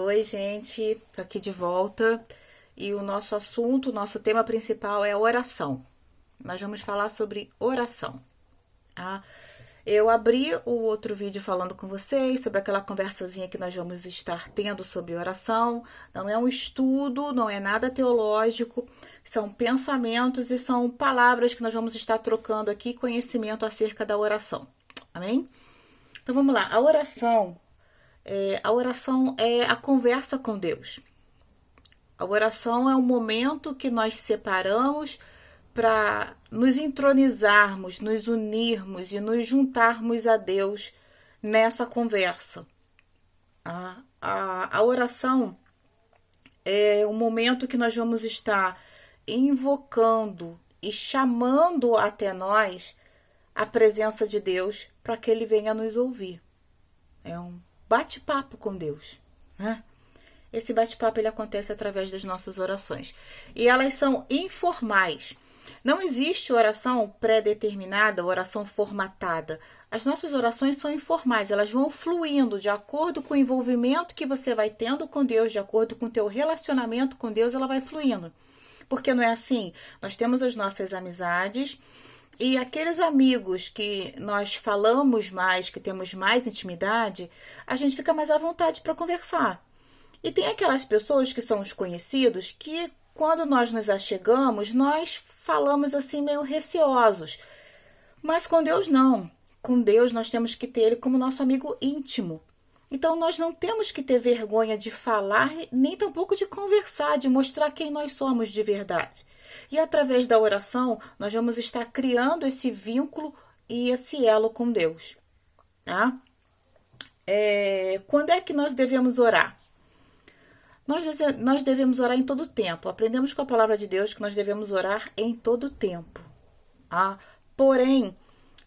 Oi, gente, tô aqui de volta e o nosso assunto, o nosso tema principal é oração. Nós vamos falar sobre oração. Tá? Eu abri o outro vídeo falando com vocês sobre aquela conversazinha que nós vamos estar tendo sobre oração. Não é um estudo, não é nada teológico, são pensamentos e são palavras que nós vamos estar trocando aqui, conhecimento acerca da oração. Amém? Então vamos lá, a oração é a conversa com Deus. A oração é um momento que nós separamos para nos entronizarmos, nos unirmos e nos juntarmos a Deus nessa conversa. A oração é um momento que nós vamos estar invocando e chamando até nós a presença de Deus para que Ele venha nos ouvir. É um bate-papo com Deus, né? Esse bate-papo ele acontece através das nossas orações. E elas são informais. Não existe oração pré-determinada, oração formatada. As nossas orações são informais, elas vão fluindo de acordo com o envolvimento que você vai tendo com Deus, de acordo com o teu relacionamento com Deus, ela vai fluindo. Porque não é assim? Nós temos as nossas amizades e aqueles amigos que nós falamos mais, que temos mais intimidade, a gente fica mais à vontade para conversar. E tem aquelas pessoas que são os conhecidos que, quando nós nos achegamos, nós falamos assim meio receosos. Mas com Deus não. Com Deus nós temos que ter Ele como nosso amigo íntimo. Então nós não temos que ter vergonha de falar, nem tampouco de conversar, de mostrar quem nós somos de verdade. E através da oração, nós vamos estar criando esse vínculo e esse elo com Deus. Tá? Quando é que nós devemos orar? Nós devemos orar em todo tempo. Aprendemos com a palavra de Deus que nós devemos orar em todo tempo. Porém,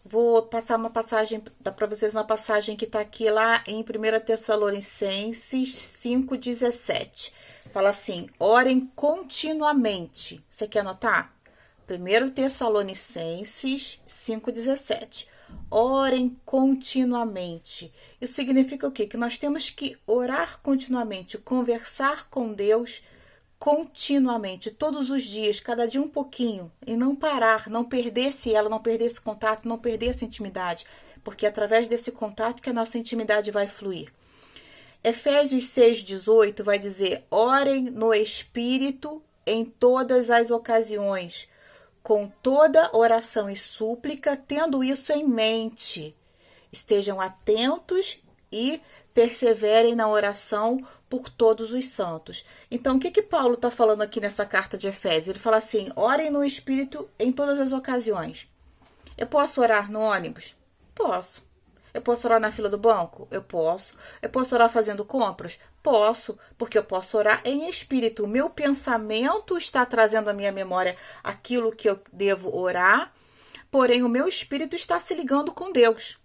vou passar uma passagem, dar para vocês uma passagem que está aqui lá em 1 Tessalonicenses 5,17. Fala assim, orem continuamente. Você quer anotar? 1 Tessalonicenses 5,17. Orem continuamente. Isso significa o quê? Que nós temos que orar continuamente, conversar com Deus continuamente, todos os dias, cada dia um pouquinho, e não parar, não perder esse elo, não perder esse contato, não perder essa intimidade, porque é através desse contato que a nossa intimidade vai fluir. Efésios 6,18 vai dizer, orem no Espírito em todas as ocasiões, com toda oração e súplica, tendo isso em mente. Estejam atentos e perseverem na oração por todos os santos. Então, o que Paulo está falando aqui nessa carta de Efésios? Ele fala assim, orem no Espírito em todas as ocasiões. Eu posso orar no ônibus? Posso. Eu posso orar na fila do banco? Eu posso. Eu posso orar fazendo compras? Posso, porque eu posso orar em espírito. O meu pensamento está trazendo à minha memória aquilo que eu devo orar, porém o meu espírito está se ligando com Deus.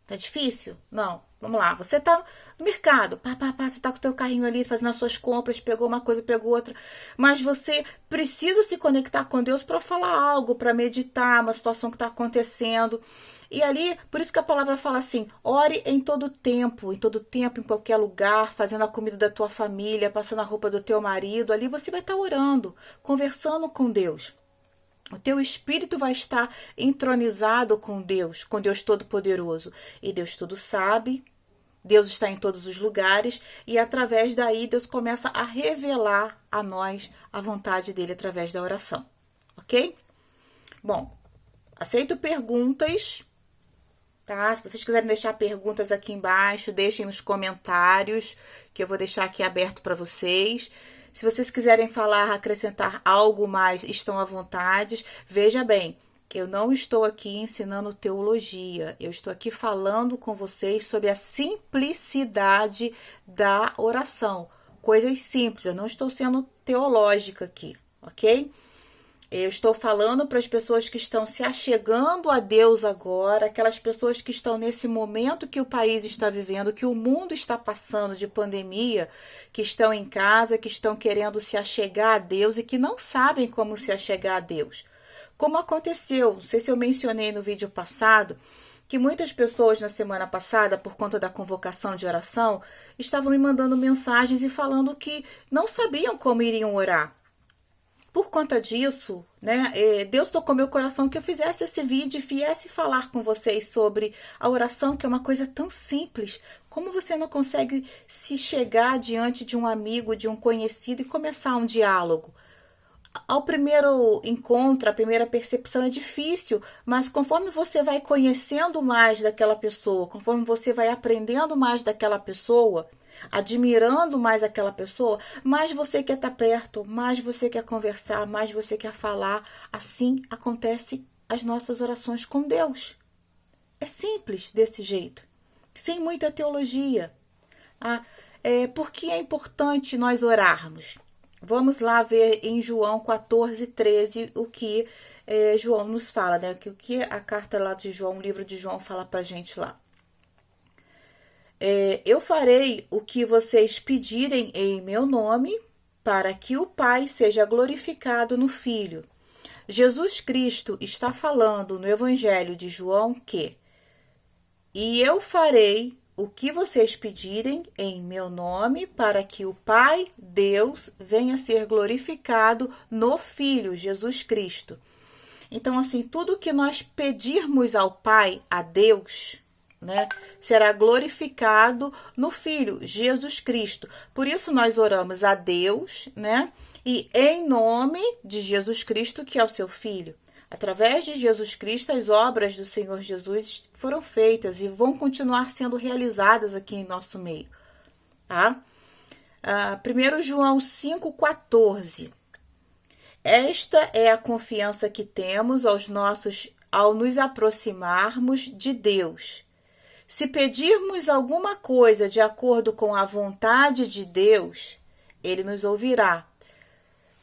Tá difícil? Não. Vamos lá. Você tá no mercado, você tá com o teu carrinho ali fazendo as suas compras, pegou uma coisa, pegou outra, mas você precisa se conectar com Deus para falar algo, para meditar uma situação que está acontecendo. E ali, por isso que a palavra fala assim, ore em todo tempo, em qualquer lugar, fazendo a comida da tua família, passando a roupa do teu marido, ali você vai estar orando, conversando com Deus. O teu espírito vai estar entronizado com Deus Todo-Poderoso. E Deus tudo sabe, Deus está em todos os lugares e através daí Deus começa a revelar a nós a vontade dele através da oração. Ok? Bom, aceito perguntas, tá? Se vocês quiserem deixar perguntas aqui embaixo, deixem nos comentários, que eu vou deixar aqui aberto para vocês. Se vocês quiserem falar, acrescentar algo mais, estão à vontade. Veja bem, eu não estou aqui ensinando teologia. Eu estou aqui falando com vocês sobre a simplicidade da oração. Coisas simples, eu não estou sendo teológica aqui, ok? Eu estou falando para as pessoas que estão se achegando a Deus agora, aquelas pessoas que estão nesse momento que o país está vivendo, que o mundo está passando de pandemia, que estão em casa, que estão querendo se achegar a Deus e que não sabem como se achegar a Deus. Como aconteceu, não sei se eu mencionei no vídeo passado, que muitas pessoas na semana passada, por conta da convocação de oração, estavam me mandando mensagens e falando que não sabiam como iriam orar. Por conta disso, né, Deus tocou meu coração que eu fizesse esse vídeo e viesse falar com vocês sobre a oração, que é uma coisa tão simples. Como você não consegue se chegar diante de um amigo, de um conhecido e começar um diálogo? Ao primeiro encontro, a primeira percepção é difícil, mas conforme você vai conhecendo mais daquela pessoa, conforme você vai aprendendo mais daquela pessoa, admirando mais aquela pessoa, mais você quer estar perto, mais você quer conversar, mais você quer falar. Assim acontece as nossas orações com Deus. É simples desse jeito, sem muita teologia. Por que é importante nós orarmos? Vamos lá ver em João 14:13 o que João nos fala, né? O que a carta lá de João, o livro de João fala pra gente lá. Eu farei o que vocês pedirem em meu nome, para que o Pai seja glorificado no Filho. Jesus Cristo está falando no Evangelho de João que e eu farei o que vocês pedirem em meu nome, para que o Pai, Deus, venha a ser glorificado no Filho, Jesus Cristo. Então, assim, tudo que nós pedirmos ao Pai, a Deus, né, será glorificado no Filho, Jesus Cristo. Por isso nós oramos a Deus, né, e em nome de Jesus Cristo, que é o seu Filho. Através de Jesus Cristo, as obras do Senhor Jesus foram feitas e vão continuar sendo realizadas aqui em nosso meio. Tá? 1 João 5,14. Esta é a confiança que temos ao nos aproximarmos de Deus. Se pedirmos alguma coisa de acordo com a vontade de Deus, Ele nos ouvirá.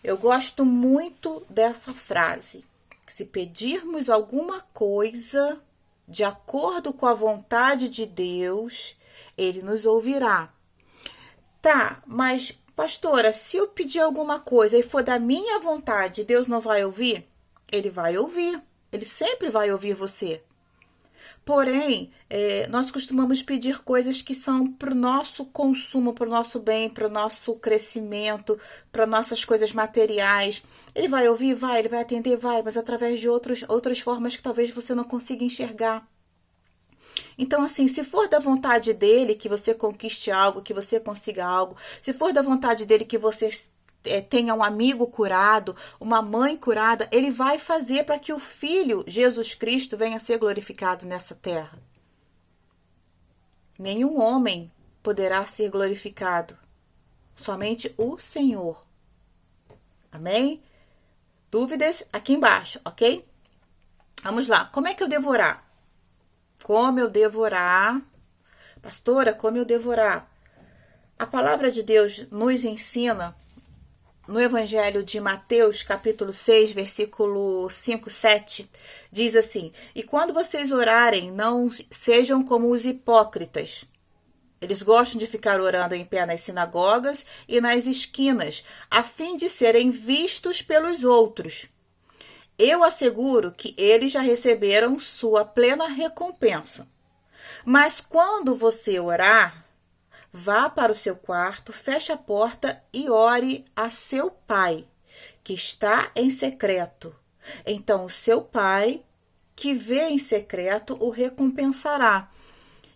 Eu gosto muito dessa frase. Se pedirmos alguma coisa de acordo com a vontade de Deus, Ele nos ouvirá. Tá, mas pastora, se eu pedir alguma coisa e for da minha vontade, Deus não vai ouvir? Ele vai ouvir. Ele sempre vai ouvir você. Porém, nós costumamos pedir coisas que são para o nosso consumo, para o nosso bem, para o nosso crescimento, para nossas coisas materiais. Ele vai ouvir? Vai. Ele vai atender? Vai. Mas através de outras formas que talvez você não consiga enxergar. Então, assim, se for da vontade dele que você conquiste algo, que você consiga algo, se for da vontade dele que você tenha um amigo curado, uma mãe curada, ele vai fazer para que o Filho, Jesus Cristo, venha a ser glorificado nessa terra. Nenhum homem poderá ser glorificado, somente o Senhor. Amém? Dúvidas aqui embaixo, ok? Vamos lá, como é que eu devo orar? Como eu devo orar? Pastora, como eu devo orar? A palavra de Deus nos ensina no Evangelho de Mateus, capítulo 6, versículo 5, 7, diz assim: E quando vocês orarem, não sejam como os hipócritas. Eles gostam de ficar orando em pé nas sinagogas e nas esquinas, a fim de serem vistos pelos outros. Eu asseguro que eles já receberam sua plena recompensa. Mas quando você orar, vá para o seu quarto, feche a porta e ore a seu pai, que está em secreto. Então o seu pai, que vê em secreto, o recompensará.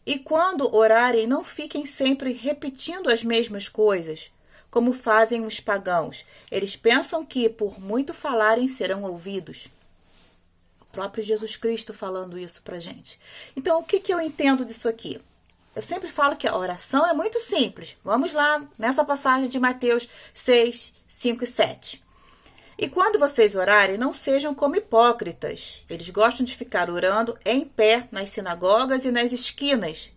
E quando orarem, não fiquem sempre repetindo as mesmas coisas, como fazem os pagãos. Eles pensam que, por muito falarem, serão ouvidos. O próprio Jesus Cristo falando isso pra gente. Então, o que eu entendo disso aqui? Eu sempre falo que a oração é muito simples. Vamos lá, nessa passagem de Mateus 6, 5 e 7. E quando vocês orarem, não sejam como hipócritas. Eles gostam de ficar orando em pé nas sinagogas e nas esquinas,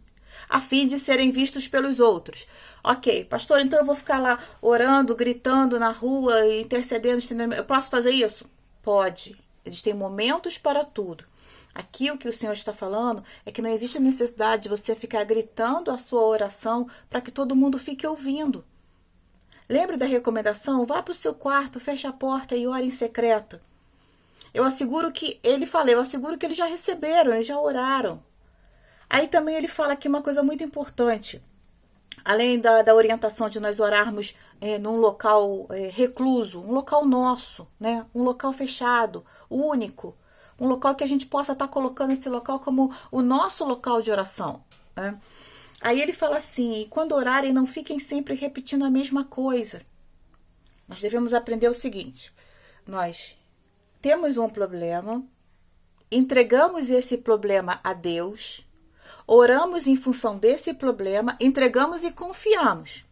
a fim de serem vistos pelos outros. Ok, pastor, então eu vou ficar lá orando, gritando na rua, intercedendo, estendendo. Eu posso fazer isso? Pode. Existem momentos para tudo. Aqui o que o Senhor está falando é que não existe necessidade de você ficar gritando a sua oração para que todo mundo fique ouvindo. Lembre da recomendação? Vá para o seu quarto, feche a porta e ore em secreto. Eu asseguro que ele já receberam, eles já oraram. Aí também ele fala aqui uma coisa muito importante. Além da orientação de nós orarmos num local recluso, um local nosso, né? Um local fechado, único, um local que a gente possa estar colocando esse local como o nosso local de oração. Né? Aí ele fala assim: quando orarem, não fiquem sempre repetindo a mesma coisa. Nós devemos aprender o seguinte: nós temos um problema, entregamos esse problema a Deus, oramos em função desse problema, entregamos e confiamos.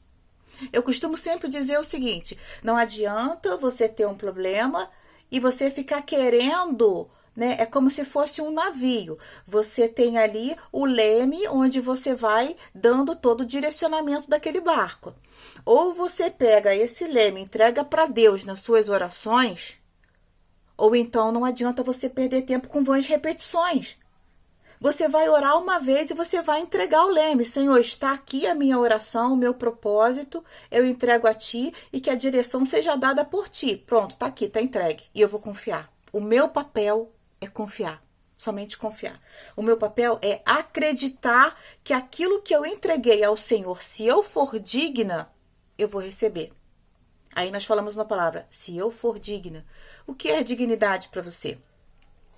Eu costumo sempre dizer o seguinte: não adianta você ter um problema e você ficar querendo, né? É como se fosse um navio. Você tem ali o leme onde você vai dando todo o direcionamento daquele barco. Ou você pega esse leme, entrega para Deus nas suas orações, ou então não adianta você perder tempo com vãs repetições. Você vai orar uma vez e você vai entregar o leme. Senhor, está aqui a minha oração, o meu propósito, eu entrego a ti e que a direção seja dada por ti. Pronto, está aqui, está entregue. E eu vou confiar. O meu papel é confiar, somente confiar. O meu papel é acreditar que aquilo que eu entreguei ao Senhor, se eu for digna, eu vou receber. Aí nós falamos uma palavra: se eu for digna. O que é dignidade para você?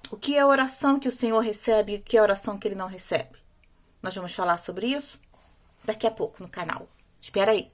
O que é a oração que o Senhor recebe e o que é a oração que Ele não recebe? Nós vamos falar sobre isso daqui a pouco no canal. Espera aí.